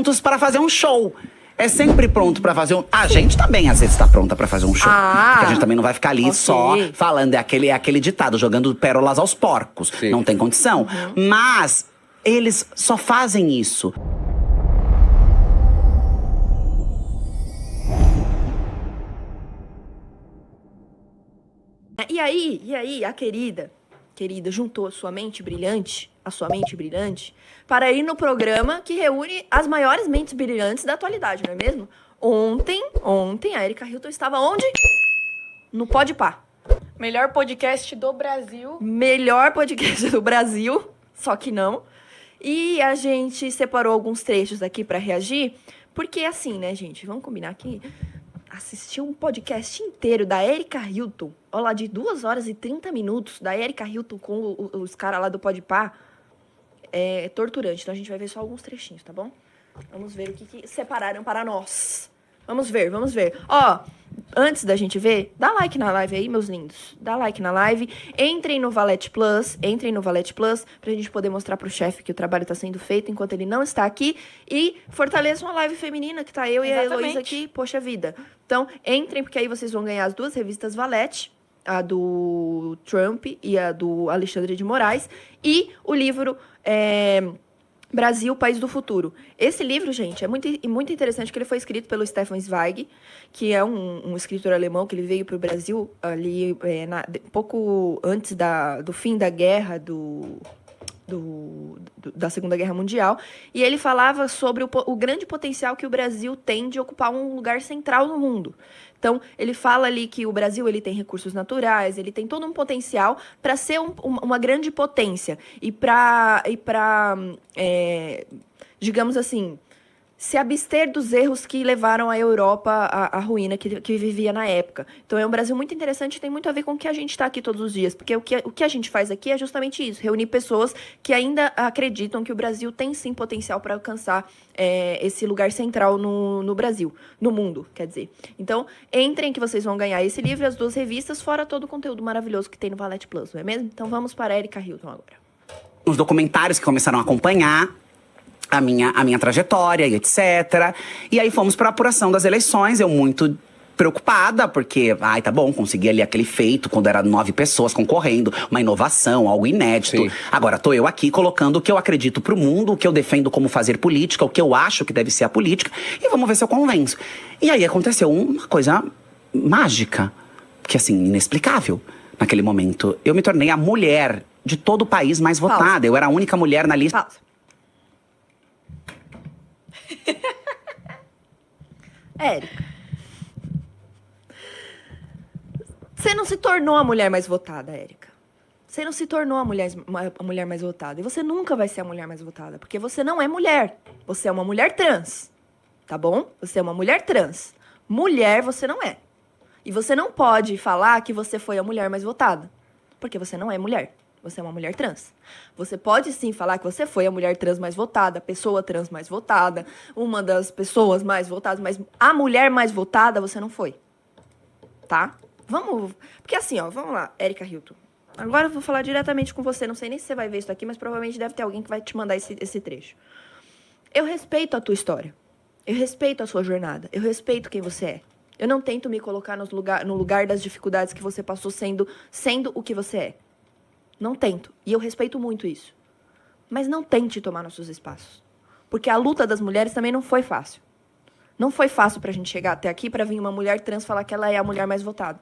prontos para fazer um show. É sempre pronto pra fazer um... A gente também, às vezes, tá pronta pra fazer um show. Porque a gente também não vai ficar ali só falando. É aquele ditado, jogando pérolas aos porcos. Sim. Não tem condição. Mas eles só fazem isso. E aí, a querida juntou a sua mente brilhante, para ir no programa que reúne as maiores mentes brilhantes da atualidade, não é mesmo? Ontem, a Erika Hilton estava onde? No Podpah. Melhor podcast do Brasil. Melhor podcast do Brasil, só que não. E a gente separou alguns trechos aqui para reagir, porque assim, né, gente? Vamos combinar aqui. Assistir um podcast inteiro da Erika Hilton, olha lá, de 2 horas e 30 minutos, da Erika Hilton com os caras lá do Podpah, é torturante. Então a gente vai ver só alguns trechinhos, tá bom? Vamos ver o que separaram para nós. Vamos ver. Ó, antes da gente ver, dá like na live aí, meus lindos. Dá like na live. Entrem no Valete Plus, pra gente poder mostrar pro chefe que o trabalho tá sendo feito enquanto ele não está aqui. E fortaleçam a live feminina, que tá eu e a Heloísa aqui. Poxa vida. Então, entrem, porque aí vocês vão ganhar as 2 revistas Valete, a do Trump e a do Alexandre de Moraes, e o livro Brasil, País do Futuro. Esse livro, gente, é muito interessante, porque ele foi escrito pelo Stefan Zweig, que é um escritor alemão, que ele veio para o Brasil ali pouco antes do fim da guerra da Segunda Guerra Mundial, e ele falava sobre o grande potencial que o Brasil tem de ocupar um lugar central no mundo. Então, ele fala ali que o Brasil ele tem recursos naturais, ele tem todo um potencial para ser uma grande potência e para digamos assim, se abster dos erros que levaram a Europa à ruína que vivia na época. Então é um Brasil muito interessante e tem muito a ver com o que a gente está aqui todos os dias, porque o que a gente faz aqui é justamente isso, reunir pessoas que ainda acreditam que o Brasil tem sim potencial para alcançar esse lugar central no Brasil, no mundo, quer dizer. Então, entrem que vocês vão ganhar esse livro e as 2 revistas, fora todo o conteúdo maravilhoso que tem no Valete Plus, não é mesmo? Então vamos para a Erika Hilton agora. Os documentários que começaram a acompanhar a minha trajetória e etc. E aí fomos para a apuração das eleições, eu muito preocupada, porque, tá bom, consegui ali aquele feito, quando era 9 pessoas concorrendo, uma inovação, algo inédito. Sim. Agora, tô eu aqui colocando o que eu acredito pro mundo, o que eu defendo como fazer política, o que eu acho que deve ser a política, e vamos ver se eu convenço. E aí aconteceu uma coisa mágica, que assim, inexplicável naquele momento. Eu me tornei a mulher de todo o país mais votada. Eu era a única mulher na lista. Pausa. Érica, você não se tornou a mulher mais votada, Érica. Você não se tornou a mulher mais votada. E você nunca vai ser a mulher mais votada, porque você não é mulher. Você é uma mulher trans, tá bom? Você é uma mulher trans. Mulher você não é. E você não pode falar que você foi a mulher mais votada, porque você não é mulher. Você é uma mulher trans. Você pode sim falar que você foi a mulher trans mais votada, a pessoa trans mais votada, uma das pessoas mais votadas, mas a mulher mais votada você não foi. Tá? Vamos... Porque assim, ó, vamos lá, Erika Hilton. Agora eu vou falar diretamente com você, não sei nem se você vai ver isso aqui, mas provavelmente deve ter alguém que vai te mandar esse trecho. Eu respeito a tua história. Eu respeito a sua jornada. Eu respeito quem você é. Eu não tento me colocar no lugar das dificuldades que você passou sendo o que você é. Não tento. E eu respeito muito isso. Mas não tente tomar nossos espaços. Porque a luta das mulheres também não foi fácil. Não foi fácil pra gente chegar até aqui pra vir uma mulher trans falar que ela é a mulher mais votada.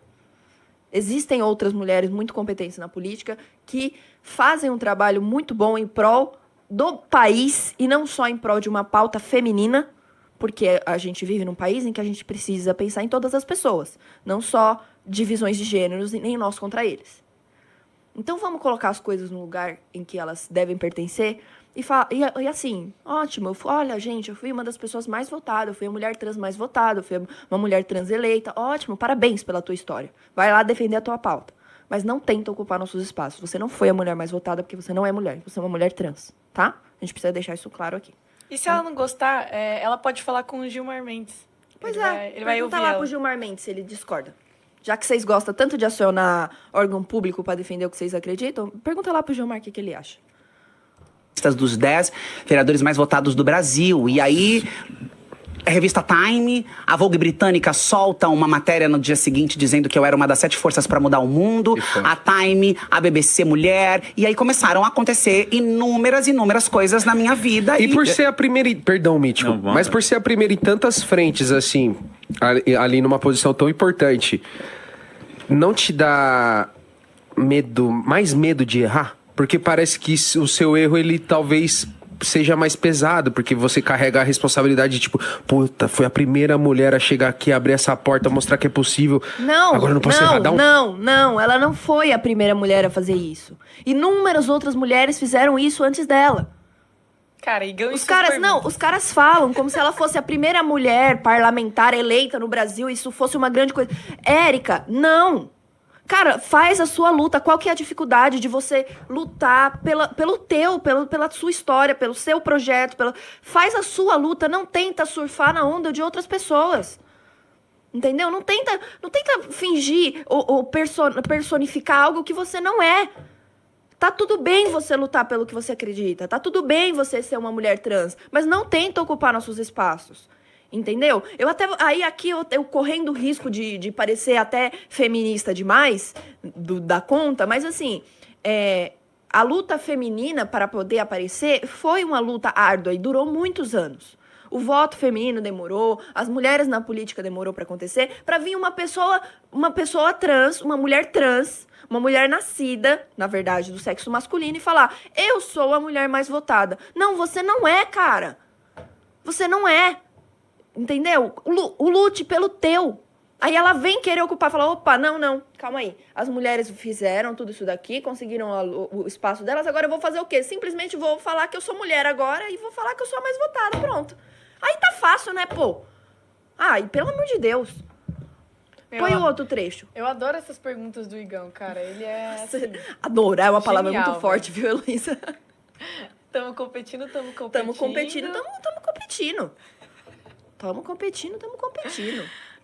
Existem outras mulheres muito competentes na política que fazem um trabalho muito bom em prol do país e não só em prol de uma pauta feminina, porque a gente vive num país em que a gente precisa pensar em todas as pessoas, não só divisões de gêneros e nem nós contra eles. Então vamos colocar as coisas no lugar em que elas devem pertencer e assim, ótimo, olha gente, eu fui uma das pessoas mais votadas, eu fui a mulher trans mais votada, eu fui uma mulher trans eleita, ótimo, parabéns pela tua história, vai lá defender a tua pauta, mas não tenta ocupar nossos espaços, você não foi a mulher mais votada porque você não é mulher, você é uma mulher trans, tá? A gente precisa deixar isso claro aqui. E se ela não gostar, ela pode falar com o Gilmar Mendes. Pois Ele vai ouvir lá ela. pro Gilmar Mendes se ele discorda. Já que vocês gostam tanto de acionar órgão público para defender o que vocês acreditam, pergunta lá pro Gilmar o que ele acha. dos 10 vereadores mais votados do Brasil. E aí, a revista Time, a Vogue britânica solta uma matéria no dia seguinte dizendo que eu era uma das 7 forças para mudar o mundo. A Time, a BBC Mulher. E aí começaram a acontecer inúmeras coisas na minha vida. E por ser a primeira... Perdão, Mítico. Não, Mas por ser a primeira em tantas frentes, assim, ali numa posição tão importante, não te dá mais medo de errar? Porque parece que o seu erro, ele talvez seja mais pesado, porque você carrega a responsabilidade de tipo, puta, foi a primeira mulher a chegar aqui, abrir essa porta, mostrar que é possível. Não, agora eu não posso errar. não, ela não foi a primeira mulher a fazer isso. Inúmeras outras mulheres fizeram isso antes dela. Cara, e ganha Os caras falam como se ela fosse a primeira mulher parlamentar eleita no Brasil, isso fosse uma grande coisa. Érica, não. Cara, faz a sua luta. Qual que é a dificuldade de você lutar pela sua história, pelo seu projeto? Faz a sua luta, não tenta surfar na onda de outras pessoas. Entendeu? Não tenta fingir ou personificar algo que você não é. Tá tudo bem você lutar pelo que você acredita. Tá tudo bem você ser uma mulher trans. Mas não tenta ocupar nossos espaços. Entendeu? Aí aqui eu correndo o risco de parecer até feminista demais da conta, mas assim, a luta feminina para poder aparecer foi uma luta árdua e durou muitos anos. O voto feminino demorou, as mulheres na política demorou para acontecer, para vir uma pessoa trans, uma mulher trans, uma mulher nascida, na verdade, do sexo masculino e falar: eu sou a mulher mais votada. Não, você não é, cara. Você não é. Entendeu? O lute pelo teu. Aí ela vem querer ocupar, falar: opa, não, calma aí. As mulheres fizeram tudo isso daqui, conseguiram o espaço delas, agora eu vou fazer o quê? Simplesmente vou falar que eu sou mulher agora e vou falar que eu sou a mais votada, pronto. Aí tá fácil, né, pô? Ai, pelo amor de Deus. Põe o outro trecho. Eu adoro essas perguntas do Igão, cara. Ele é assim, adorar é uma palavra genial, muito forte, viu, Heloísa? Tamo competindo. Tamo competindo.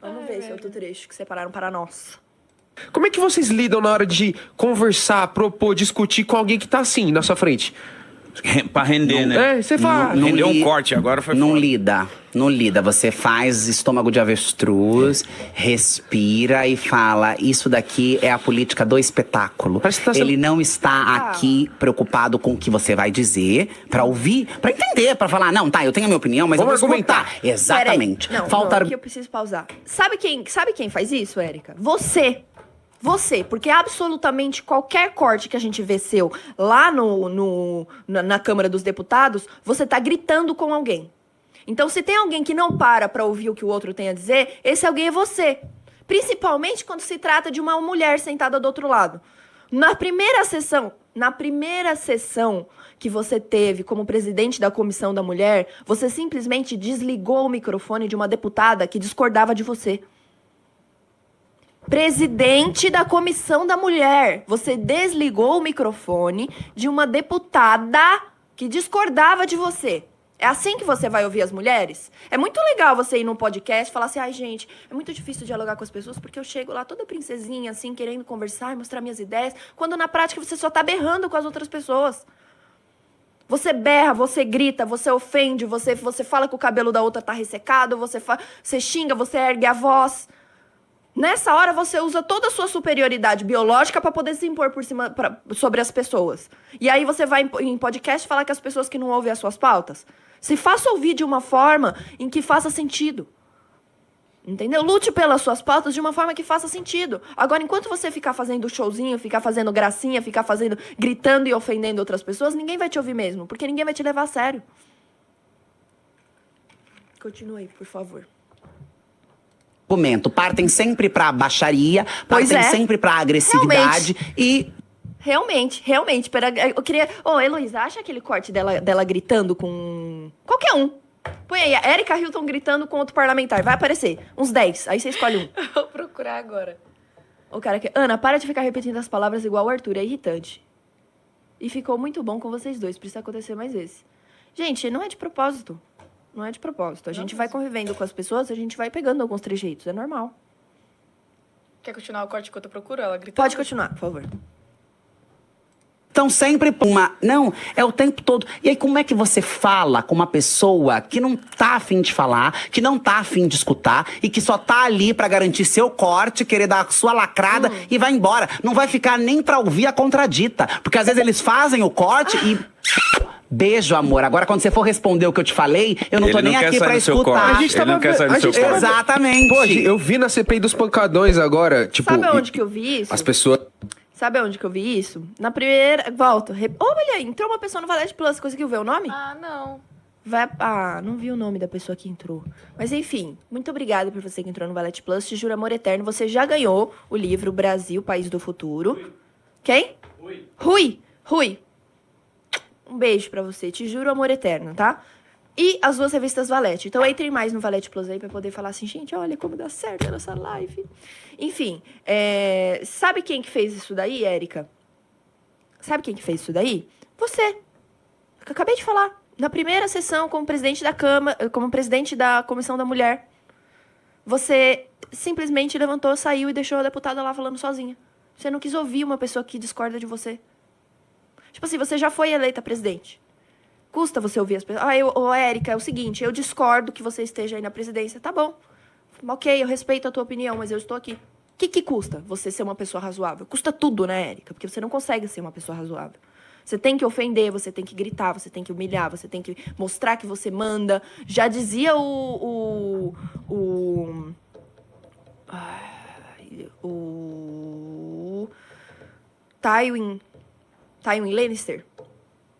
Vamos ver esse outro trecho que separaram para nós. Como é que vocês lidam na hora de conversar, propor, discutir com alguém que tá assim, na sua frente? Pra render, né? Você fala... Rendeu um corte, agora foi Não foda. não lida. Você faz estômago de avestruz, respira e fala: isso daqui é a política do espetáculo. Parece que tá Ele não está aqui preocupado com o que você vai dizer, pra ouvir, pra entender, pra falar: não, tá, eu tenho a minha opinião, mas Vamos eu vou argumentar. escutar. Exatamente. Peraí. Não, Falta... aqui eu preciso pausar. Sabe quem faz isso, Érica? Você, porque absolutamente qualquer corte que a gente vê seu lá na Câmara dos Deputados, você tá gritando com alguém. Então, se tem alguém que não para ouvir o que o outro tem a dizer, esse alguém é você. Principalmente quando se trata de uma mulher sentada do outro lado. Na primeira sessão que você teve como presidente da Comissão da Mulher, você simplesmente desligou o microfone de uma deputada que discordava de você. Presidente da Comissão da Mulher, você desligou o microfone de uma deputada que discordava de você. É assim que você vai ouvir as mulheres? É muito legal você ir num podcast e falar assim: ai, gente, é muito difícil dialogar com as pessoas porque eu chego lá toda princesinha, assim, querendo conversar e mostrar minhas ideias, quando na prática você só tá berrando com as outras pessoas. Você berra, você grita, você ofende, você fala que o cabelo da outra tá ressecado, você xinga, você ergue a voz. Nessa hora, você usa toda a sua superioridade biológica para poder se impor sobre as pessoas. E aí você vai em podcast falar que as pessoas que não ouvem as suas pautas. Se faça ouvir de uma forma em que faça sentido. Entendeu? Lute pelas suas pautas de uma forma que faça sentido. Agora, enquanto você ficar fazendo showzinho, ficar fazendo gracinha, gritando e ofendendo outras pessoas, ninguém vai te ouvir mesmo, porque ninguém vai te levar a sério. Continue, por favor. Partem sempre pra baixaria, Pois partem é. sempre pra agressividade e... Realmente. Eu queria... Ô, Heloísa, acha aquele corte dela gritando com... Qualquer um. Põe aí, a Erika Hilton gritando com outro parlamentar. Vai aparecer. Uns 10. Aí você escolhe um. Vou procurar agora. O cara que... Ana, para de ficar repetindo as palavras igual o Arthur. É irritante. E ficou muito bom com vocês dois. Precisa acontecer mais vezes. Gente, não é de propósito. Não é de propósito. A gente vai convivendo com as pessoas, a gente vai pegando alguns trejeitos. É normal. Quer continuar o corte enquanto eu procuro ela gritando? Pode continuar, por favor. Então sempre não, é o tempo todo. E aí como é que você fala com uma pessoa que não tá afim de falar, que não tá afim de escutar e que só tá ali pra garantir seu corte, querer dar a sua lacrada e vai embora. Não vai ficar nem pra ouvir a contradita. Porque às vezes eles fazem o corte e... Beijo, amor. Agora, quando você for responder o que eu te falei, eu não tô nem aqui pra escutar. Ele não quer sair no seu corte. Exatamente. Pô, eu vi na CPI dos pancadões agora, tipo... Sabe onde que eu vi isso? As pessoas... Sabe onde que eu vi isso? Na primeira... Volto. Olha, entrou uma pessoa no Valete Plus. Conseguiu ver o nome? Ah, não. Não vi o nome da pessoa que entrou. Mas enfim, muito obrigada por você que entrou no Valete Plus. Te juro amor eterno. Você já ganhou o livro Brasil, País do Futuro. Quem? Rui. Um beijo pra você. Te juro amor eterno, tá? E as 2 revistas Valete. Então entrem mais no Valete Plus aí pra poder falar assim, gente, olha como dá certo a nossa live. Enfim, sabe quem que fez isso daí, Érica? Sabe quem que fez isso daí? Você. Que eu acabei de falar. Na primeira sessão, como presidente da Câmara, como presidente da Comissão da Mulher, você simplesmente levantou, saiu e deixou a deputada lá falando sozinha. Você não quis ouvir uma pessoa que discorda de você. Tipo assim, você já foi eleita presidente. Custa você ouvir as pessoas. Érica, é o seguinte, eu discordo que você esteja aí na presidência. Tá bom. Ok, eu respeito a tua opinião, mas eu estou aqui. O que custa você ser uma pessoa razoável? Custa tudo, né, Érica? Porque você não consegue ser uma pessoa razoável. Você tem que ofender, você tem que gritar, você tem que humilhar, você tem que mostrar que você manda. Já dizia o Tywin Lannister,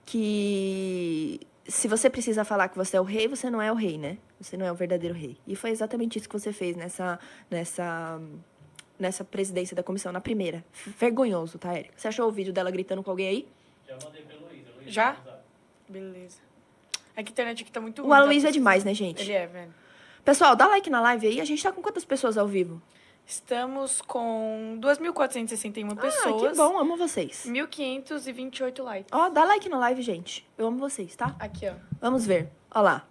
que se você precisa falar que você é o rei, você não é o rei, né? Você não é o verdadeiro rei. E foi exatamente isso que você fez nessa presidência da comissão, na primeira. Vergonhoso, tá, Érica? Você achou o vídeo dela gritando com alguém aí? Já mandei pro Luiz. Já? Beleza. É que a internet aqui tá muito ruim. O Aloysio é demais, né, gente? Ele é, velho. Pessoal, dá like na live aí. A gente tá com quantas pessoas ao vivo? Estamos com 2.461 pessoas. Ah, que bom. Amo vocês. 1.528 likes. Ó, dá like na live, gente. Eu amo vocês, tá? Aqui, ó. Vamos ver. Ó lá.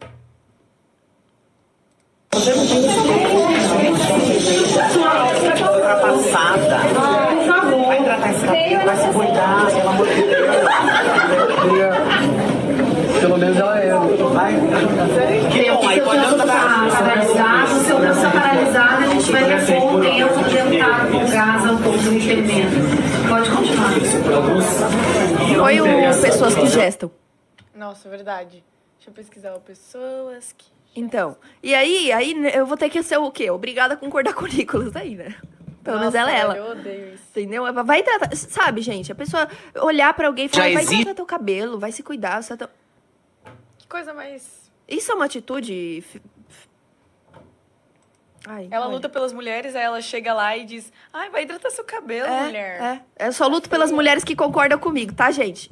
Ultrapassada. Vai tratar esse cabelo, vai se cuidar, pelo amor de Deus. Pelo menos ela é. Vai. Que bom, aí pode andar. Paralisado, se eu dançar paralisada, a gente vai ver com o tempo tentar com gás ao ponto de entendimento. Pode continuar. Foi o Pessoas que Gestam. Nossa, verdade. Deixa eu pesquisar o pessoas que... Então, e aí eu vou ter que ser o quê? Obrigada a concordar com o Nicolas aí, né? Pelo menos ela é ela. Eu odeio isso. Entendeu? Vai tratar... Sabe, gente? A pessoa olhar pra alguém e falar, Já vai existe- tratar teu cabelo, vai se cuidar. Que coisa mais... Isso é uma atitude... Ai, Ela olha. luta pelas mulheres, aí ela chega lá e diz... Ai, vai hidratar seu cabelo, mulher. Eu só luto pelas mulheres que concordam comigo, tá, gente?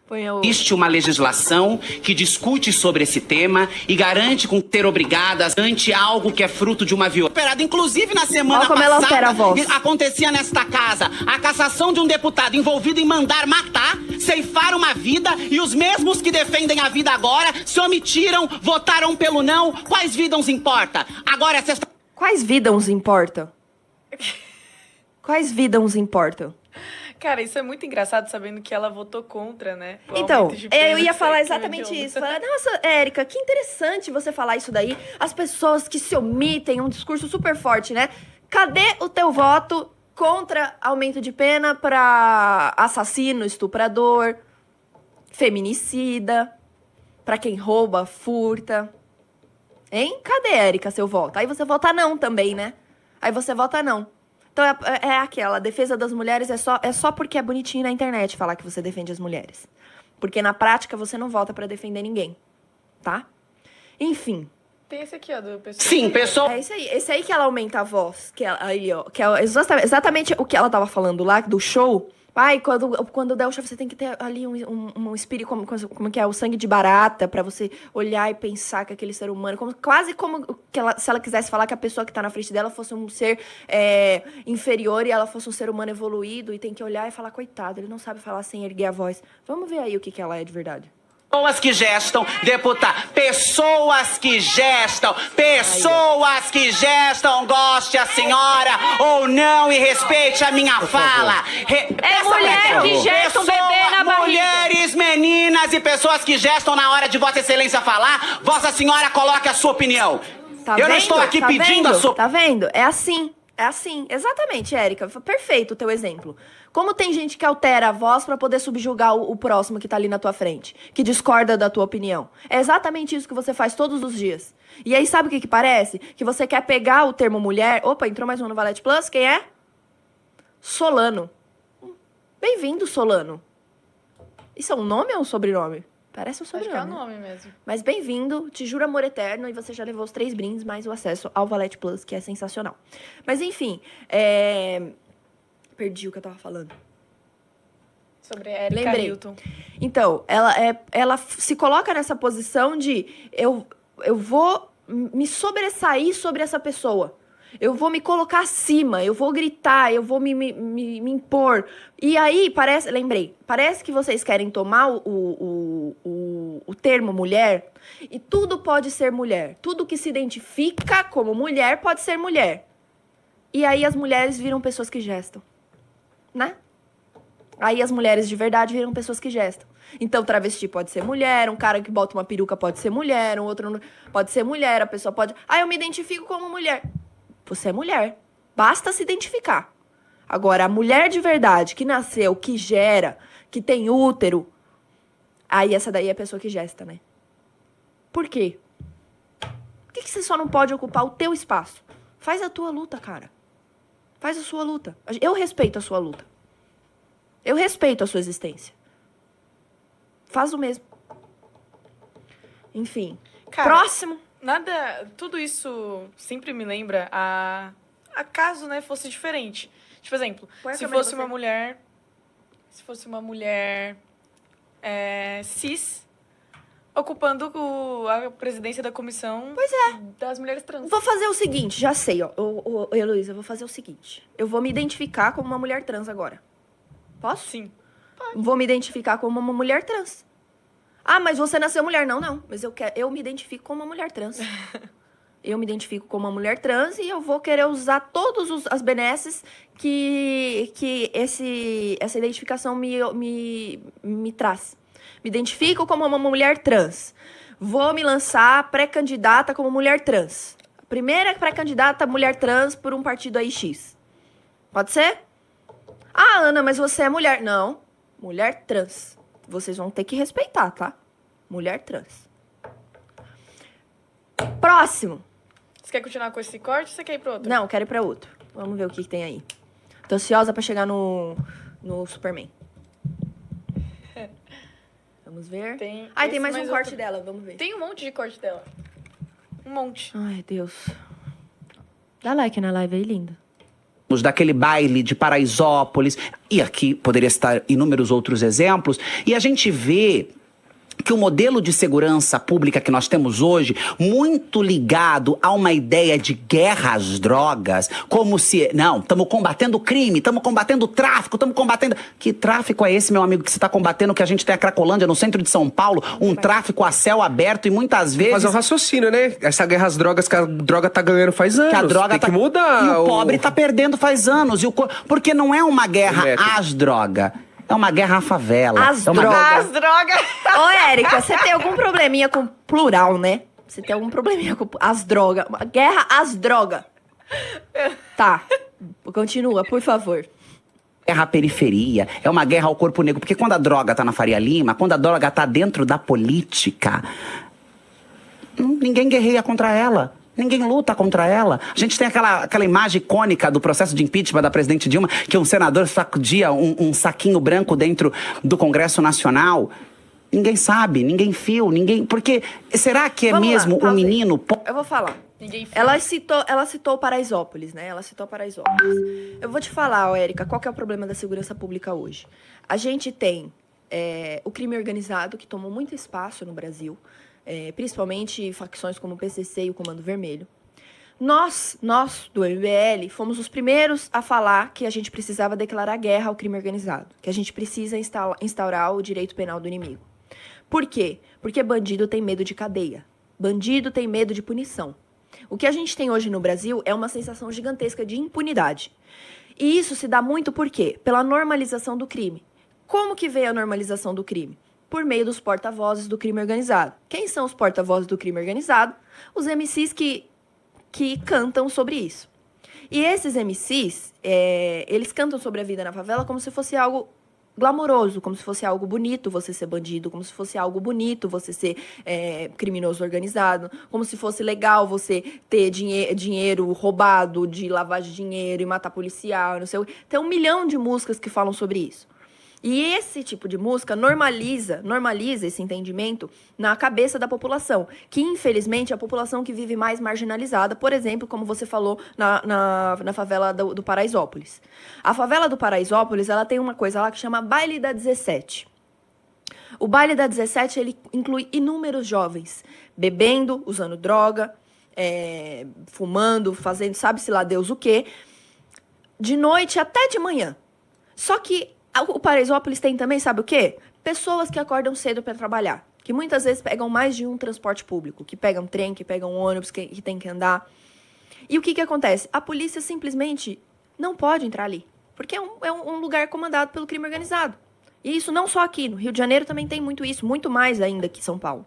Põe o... Existe uma legislação que discute sobre esse tema e garante com ter obrigadas ante algo que é fruto de uma violência. Inclusive, na semana Olha como ela altera a passada, voz. acontecia nesta casa a cassação de um deputado envolvido em mandar matar, ceifar uma vida, e os mesmos que defendem a vida agora se omitiram, votaram pelo não. Quais vidas importa? Agora, essa... Quais vidas importam? Quais vidas importam? Cara, isso é muito engraçado, sabendo que ela votou contra, né? O Então, aumento de pena eu ia de falar crime exatamente hediondo. isso. Falar, nossa, Érica, que interessante você falar isso daí. As pessoas que se omitem, um discurso super forte, né? Cadê o teu voto contra aumento de pena pra assassino, estuprador, feminicida, pra quem rouba, furta? Hein? Cadê, Érica, seu voto? Aí você vota não também, né? Aí você vota não. Então é aquela, a defesa das mulheres é só porque é bonitinho na internet falar que você defende as mulheres. Porque na prática você não vota pra defender ninguém, tá? Enfim. Tem esse aqui, ó, do pessoal. Sim, pessoal. É isso aí. Esse aí que ela aumenta a voz. Que ela, aí, ó. Que é exatamente o que ela tava falando lá, do show. Ai, quando der o show, você tem que ter ali um espírito, como que é, o sangue de barata, pra você olhar e pensar que aquele ser humano, quase como que se ela quisesse falar que a pessoa que tá na frente dela fosse um ser inferior e ela fosse um ser humano evoluído, e tem que olhar e falar, coitado, ele não sabe falar sem erguer a voz. Vamos ver aí o que ela é de verdade. Pessoas que gestam, deputado. Pessoas que gestam, goste a senhora ou não e respeite a minha fala. É mulher que gesta um bebê na barriga. Mulheres, meninas e pessoas que gestam na hora de Vossa Excelência falar, Vossa Senhora coloque a sua opinião. Tá Eu não estou aqui pedindo a sua... Tá vendo? É assim. É assim. Exatamente, Érica. Perfeito o teu exemplo. Como tem gente que altera a voz pra poder subjugar o próximo que tá ali na tua frente, que discorda da tua opinião. É exatamente isso que você faz todos os dias. E aí, sabe o que parece? Que você quer pegar o termo mulher... Opa, entrou mais um no Valete Plus. Quem é? Solano. Bem-vindo, Solano. Isso é um nome ou um sobrenome? Parece um sobrenome. Acho que é o nome mesmo. Mas bem-vindo, te juro amor eterno, e você já levou os 3 brindes, mais o acesso ao Valete Plus, que é sensacional. Mas enfim, perdi o que eu tava falando. Sobre a Erika Lembrei. Hilton. Então, ela se coloca nessa posição de eu vou me sobressair sobre essa pessoa. Eu vou me colocar acima, eu vou gritar, eu vou me impor. E aí, parece que vocês querem tomar o termo mulher, e tudo pode ser mulher. Tudo que se identifica como mulher pode ser mulher. E aí as mulheres viram pessoas que gestam, né? Aí as mulheres de verdade viram pessoas que gestam. Então, travesti pode ser mulher, um cara que bota uma peruca pode ser mulher, um outro pode ser mulher, a pessoa pode... Ah, eu me identifico como mulher. Você é mulher. Basta se identificar. Agora, a mulher de verdade, que nasceu, que gera, que tem útero, aí essa daí é a pessoa que gesta, né? Por quê? Por que você só não pode ocupar o teu espaço? Faz a tua luta, cara. Faz a sua luta. Eu respeito a sua luta. Eu respeito a sua existência. Faz o mesmo. Enfim. Cara, Próximo. Nada, tudo isso sempre me lembra a caso, né, fosse diferente. Tipo, exemplo, Põe a se câmera fosse em você. uma mulher cis ocupando a presidência da comissão das mulheres trans. Vou fazer o seguinte, já sei, ó. Heloísa, eu vou fazer o seguinte. Eu vou me identificar como uma mulher trans agora. Posso? Sim. Vou me identificar como uma mulher trans. Ah, mas você nasceu mulher. Não. Mas eu me identifico como uma mulher trans. Eu me identifico como uma mulher trans e eu vou querer usar todas as benesses que essa identificação me traz. Me identifico como uma mulher trans. Vou me lançar pré-candidata como mulher trans. Primeira pré-candidata mulher trans por um partido aí X. Pode ser? Ah, Ana, mas você é mulher. Não, mulher trans. Vocês vão ter que respeitar, tá? Mulher trans. Próximo. Você quer continuar com esse corte ou você quer ir pro outro? Não, quero ir pra outro. Vamos ver o que tem aí. Tô ansiosa pra chegar no Superman. Vamos ver. Tem Tem mais um outro. corte dela, vamos ver. Tem um monte de corte dela. Um monte. Ai, Deus. Dá like na live aí, linda. Daquele baile de Paraisópolis, e aqui poderia estar inúmeros outros exemplos, e a gente vê que o modelo de segurança pública que nós temos hoje, muito ligado a uma ideia de guerra às drogas, como se, não, estamos combatendo o crime, estamos combatendo o tráfico, estamos combatendo... Que tráfico é esse, meu amigo, que você está combatendo, que a gente tem a Cracolândia, no centro de São Paulo, um tráfico a céu aberto e muitas vezes... Fazer um raciocínio, né? Essa guerra às drogas que a droga tá ganhando faz anos. Que a droga tem que mudar. E o pobre tá perdendo faz anos. Porque não é uma guerra às drogas. É uma guerra à favela. As é uma drogas. As drogas! Ô, Érica, você tem algum probleminha com plural, né? Você tem algum probleminha com as drogas. Guerra às drogas. Tá. Continua, por favor. guerra à periferia, é uma guerra ao corpo negro. Porque quando a droga tá na Faria Lima, quando a droga tá dentro da política, ninguém guerreia contra ela. Ninguém luta contra ela. A gente tem aquela imagem icônica do processo de impeachment da presidente Dilma, que um senador sacudia um saquinho branco dentro do Congresso Nacional. Ninguém sabe, ninguém viu, ninguém... Porque será que é Vamos mesmo lá, um menino... Eu vou falar. Ninguém viu. Ela citou Paraisópolis, né? Ela citou Paraisópolis. Eu vou te falar, Érica, qual que é o problema da segurança pública hoje? A gente tem o crime organizado, que tomou muito espaço no Brasil, principalmente facções como o PCC e o Comando Vermelho. Nós do MBL, fomos os primeiros a falar que a gente precisava declarar guerra ao crime organizado, que a gente precisa instaurar o direito penal do inimigo. Por quê? Porque bandido tem medo de cadeia. Bandido tem medo de punição. O que a gente tem hoje no Brasil é uma sensação gigantesca de impunidade. E isso se dá muito por quê? Pela normalização do crime. Como que veio a normalização do crime? Por meio dos porta-vozes do crime organizado. Quem são os porta-vozes do crime organizado? Os MCs que cantam sobre isso. E esses MCs, eles cantam sobre a vida na favela como se fosse algo glamouroso, como se fosse algo bonito você ser bandido, como se fosse algo bonito você ser criminoso organizado, como se fosse legal você ter dinheiro roubado, de lavagem de dinheiro e matar policial, não sei o quê. Tem 1 milhão de músicas que falam sobre isso. E esse tipo de música normaliza esse entendimento na cabeça da população, que infelizmente é a população que vive mais marginalizada, por exemplo, como você falou na favela do Paraisópolis. A favela do Paraisópolis, ela tem uma coisa lá que chama Baile da 17. O Baile da 17, ele inclui inúmeros jovens, bebendo, usando droga, fumando, fazendo sabe-se lá Deus o quê, de noite até de manhã. Só que o Paraisópolis tem também, sabe o quê? Pessoas que acordam cedo para trabalhar, que muitas vezes pegam mais de um transporte público, que pegam trem, que pegam ônibus, que tem que andar. E o que acontece? A polícia simplesmente não pode entrar ali, porque é um lugar comandado pelo crime organizado. E isso não só aqui, no Rio de Janeiro também tem muito isso, muito mais ainda que São Paulo.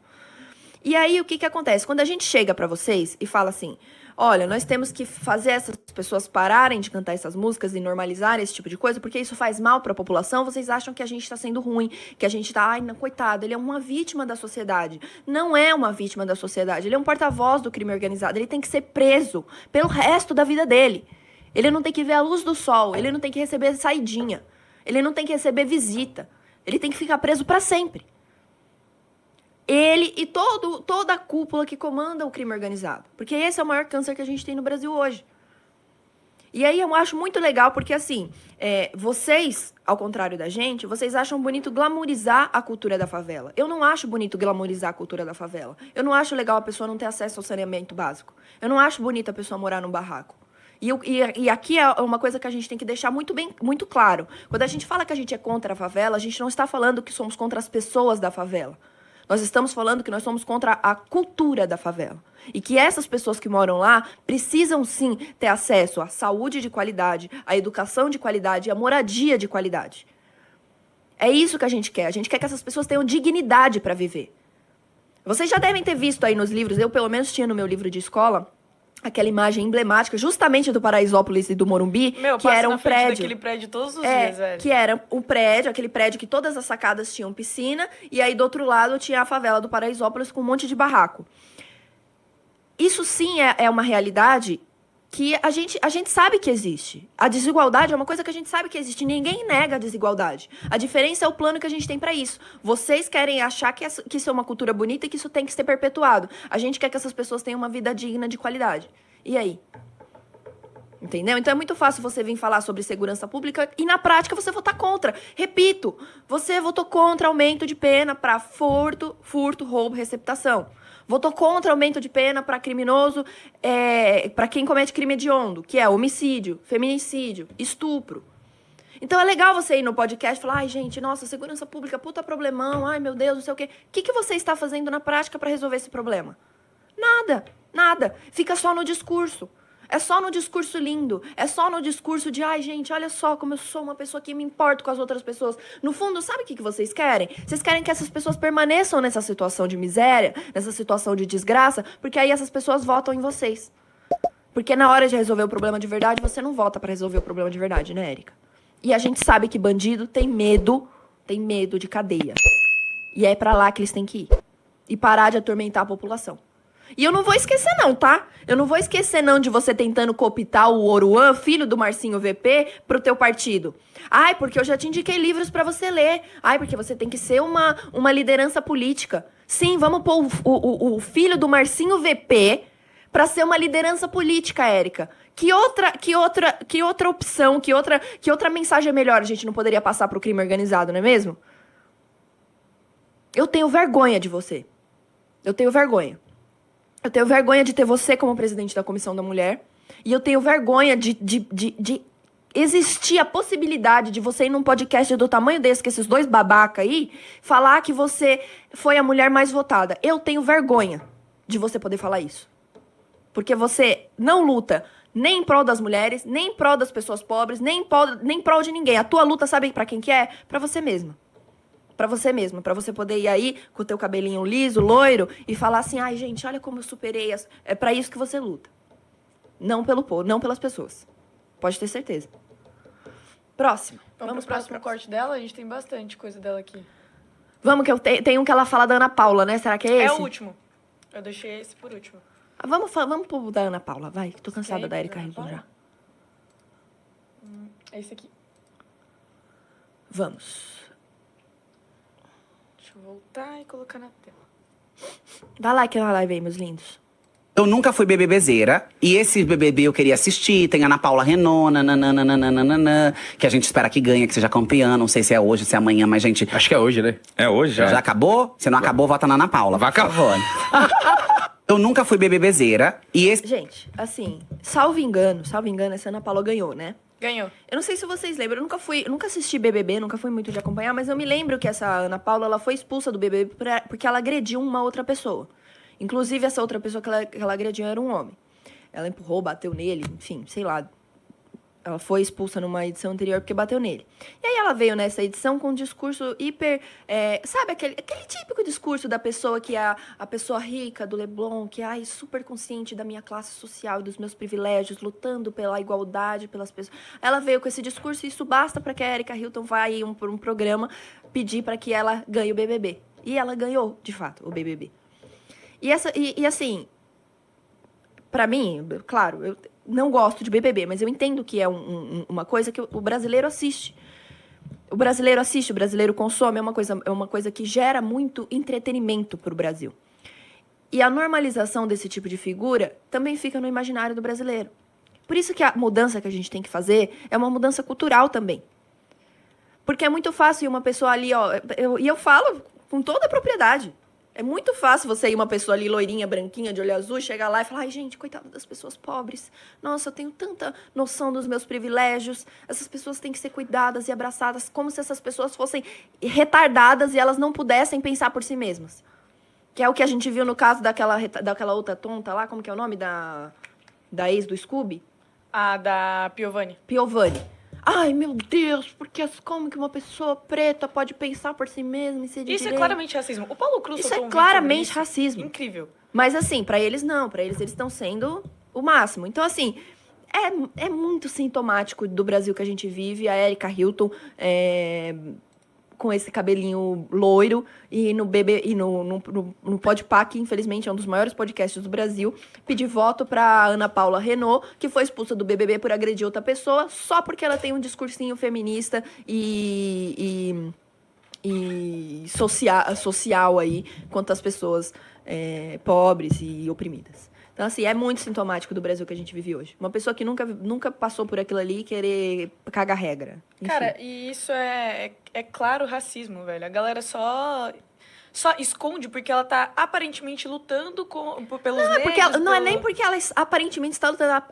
E aí, o que acontece? Quando a gente chega para vocês e fala assim, olha, nós temos que fazer essas pessoas pararem de cantar essas músicas e normalizar esse tipo de coisa, porque isso faz mal para a população, vocês acham que a gente está sendo ruim, que a gente está, ai, não, coitado, ele é uma vítima da sociedade. Não é uma vítima da sociedade, ele é um porta-voz do crime organizado, ele tem que ser preso pelo resto da vida dele. Ele não tem que ver a luz do sol, ele não tem que receber saidinha, ele não tem que receber visita, ele tem que ficar preso para sempre. Ele e toda a cúpula que comanda o crime organizado. Porque esse é o maior câncer que a gente tem no Brasil hoje. E aí eu acho muito legal, porque assim, vocês, ao contrário da gente, vocês acham bonito glamourizar a cultura da favela. Eu não acho bonito glamourizar a cultura da favela. Eu não acho legal a pessoa não ter acesso ao saneamento básico. Eu não acho bonito a pessoa morar num barraco. E aqui é uma coisa que a gente tem que deixar muito claro. Quando a gente fala que a gente é contra a favela, a gente não está falando que somos contra as pessoas da favela. Nós estamos falando que nós somos contra a cultura da favela. E que essas pessoas que moram lá precisam, sim, ter acesso à saúde de qualidade, à educação de qualidade e à moradia de qualidade. É isso que a gente quer. A gente quer que essas pessoas tenham dignidade para viver. Vocês já devem ter visto aí nos livros, eu pelo menos tinha no meu livro de escola, aquela imagem emblemática, justamente do Paraisópolis e do Morumbi, que era um prédio. Aquele prédio todos os dias, velho. Que era um prédio, aquele prédio que todas as sacadas tinham piscina, e aí do outro lado tinha a favela do Paraisópolis com um monte de barraco. Isso sim é uma realidade que a gente sabe que existe. A desigualdade é uma coisa que a gente sabe que existe. Ninguém nega a desigualdade. A diferença é o plano que a gente tem para isso. Vocês querem achar que isso é uma cultura bonita e que isso tem que ser perpetuado. A gente quer que essas pessoas tenham uma vida digna, de qualidade. E aí? Entendeu? Então é muito fácil você vir falar sobre segurança pública e na prática você votar contra. Repito, você votou contra aumento de pena para furto, roubo, receptação. Votou contra aumento de pena para criminoso, para quem comete crime hediondo, que é homicídio, feminicídio, estupro. Então é legal você ir no podcast e falar, ai gente, nossa, segurança pública, puta problemão, ai meu Deus, não sei o quê. O que você está fazendo na prática para resolver esse problema? Nada. Fica só no discurso. É só no discurso lindo. É só no discurso de, ai, gente, olha só como eu sou uma pessoa que me importo com as outras pessoas. No fundo, sabe o que vocês querem? Vocês querem que essas pessoas permaneçam nessa situação de miséria, nessa situação de desgraça, porque aí essas pessoas votam em vocês. Porque na hora de resolver o problema de verdade, você não vota pra resolver o problema de verdade, né, Érica? E a gente sabe que bandido tem medo de cadeia. E é pra lá que eles têm que ir. E parar de atormentar a população. E eu não vou esquecer não, tá? Eu não vou esquecer não de você tentando cooptar o Oruan, filho do Marcinho VP, pro teu partido. Ai, porque eu já te indiquei livros pra você ler. Ai, porque você tem que ser uma liderança política. Sim, vamos pôr o filho do Marcinho VP pra ser uma liderança política, Érica. Que outra opção, que outra mensagem melhor a gente não poderia passar pro crime organizado, não é mesmo? Eu tenho vergonha de você. Eu tenho vergonha. Eu tenho vergonha de ter você como presidente da Comissão da Mulher. E eu tenho vergonha de existir a possibilidade de você ir num podcast do tamanho desse, que esses dois babaca aí, falar que você foi a mulher mais votada. Eu tenho vergonha de você poder falar isso. Porque você não luta nem em prol das mulheres, nem em prol das pessoas pobres, nem em prol de ninguém. A tua luta, sabe pra quem que é? Pra você mesma. Pra você mesma. Pra você poder ir aí com o teu cabelinho liso, loiro, e falar assim, ai, gente, olha como eu superei. É pra isso que você luta. Não pelo povo, não pelas pessoas. Pode ter certeza. Próximo. Vamos pro próximo corte dela? A gente tem bastante coisa dela aqui. Vamos, que eu tenho um que ela fala da Ana Paula, né? Será que é esse? É o último. Eu deixei esse por último. Vamos pro da Ana Paula, vai. Tô cansada da Erika Ana Hilton Paula? já. É esse aqui. Vamos. Deixa eu voltar e colocar na tela. Dá like na live aí, meus lindos. Eu nunca fui BBBzeira. E esse BBB eu queria assistir. Tem a Ana Paula Renault, nananana, que a gente espera que ganhe, que seja campeã. Não sei se é hoje, se é amanhã, mas, gente... Acho que é hoje, né? É hoje já? Já acabou? Se não acabou, vota na Ana Paula, Vai por favor. Eu nunca fui BBBzeira. E esse... Gente, assim, salvo engano, essa Ana Paula ganhou, né? Ganhou. Eu não sei se vocês lembram, eu nunca assisti BBB, nunca fui muito de acompanhar, mas eu me lembro que essa Ana Paula, ela foi expulsa do BBB porque ela agrediu uma outra pessoa. Inclusive, essa outra pessoa que ela agrediu era um homem. Ela empurrou, bateu nele, enfim, sei lá. Ela foi expulsa numa edição anterior porque bateu nele. E aí ela veio nessa edição com um discurso hiper... sabe, aquele típico discurso da pessoa que é a pessoa rica do Leblon, que é super consciente da minha classe social e dos meus privilégios, lutando pela igualdade, pelas pessoas. Ela veio com esse discurso e isso basta para que a Erika Hilton vá aí por um programa pedir para que ela ganhe o BBB. E ela ganhou, de fato, o BBB. E assim, pra mim, claro, eu não gosto de BBB, mas eu entendo que é uma coisa que o brasileiro assiste. O brasileiro consome, é uma coisa que gera muito entretenimento pro Brasil. E a normalização desse tipo de figura também fica no imaginário do brasileiro. Por isso que a mudança que a gente tem que fazer é uma mudança cultural também. Porque é muito fácil uma pessoa ali, ó, eu falo com toda a propriedade. É muito fácil você ir uma pessoa ali, loirinha, branquinha, de olho azul, chegar lá e falar, ai, gente, coitada das pessoas pobres. Nossa, eu tenho tanta noção dos meus privilégios. Essas pessoas têm que ser cuidadas e abraçadas como se essas pessoas fossem retardadas e elas não pudessem pensar por si mesmas. Que é o que a gente viu no caso daquela outra tonta lá, como que é o nome da ex do Scooby? A da Piovani. Piovani. Ai, meu Deus, porque como que uma pessoa preta pode pensar por si mesma e ser de Isso direita? é claramente racismo. O Paulo Cruz Isso soltou é um vídeo claramente sobre isso. racismo. Incrível. Mas assim, pra eles não. Pra eles estão sendo o máximo. Então, assim, é muito sintomático do Brasil que a gente vive. A Erika Hilton com esse cabelinho loiro e no Podpah, que infelizmente é um dos maiores podcasts do Brasil, pedir voto pra Ana Paula Renault, que foi expulsa do BBB por agredir outra pessoa, só porque ela tem um discursinho feminista e social aí, quanto às pessoas pobres e oprimidas. Então, assim, é muito sintomático do Brasil que a gente vive hoje. Uma pessoa que nunca passou por aquilo ali querer cagar regra. Enfim. Cara, e isso é claro racismo, velho. A galera só esconde porque ela tá aparentemente lutando pelos negros. Não é nem porque ela aparentemente está lutando,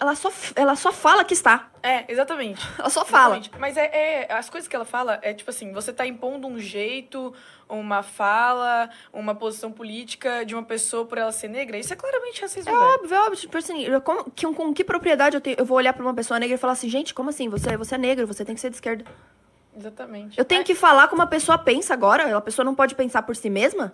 ela só fala que está. Exatamente. Ela só fala. Exatamente. Mas as coisas que ela fala é tipo assim, você tá impondo um jeito, uma fala, uma posição política de uma pessoa por ela ser negra. Isso é claramente racismo, velho. É óbvio. Tipo assim, com que propriedade eu vou olhar pra uma pessoa negra e falar assim, gente, como assim? Você é negro, você tem que ser de esquerda. Exatamente. Eu tenho que falar como a pessoa pensa agora? A pessoa não pode pensar por si mesma?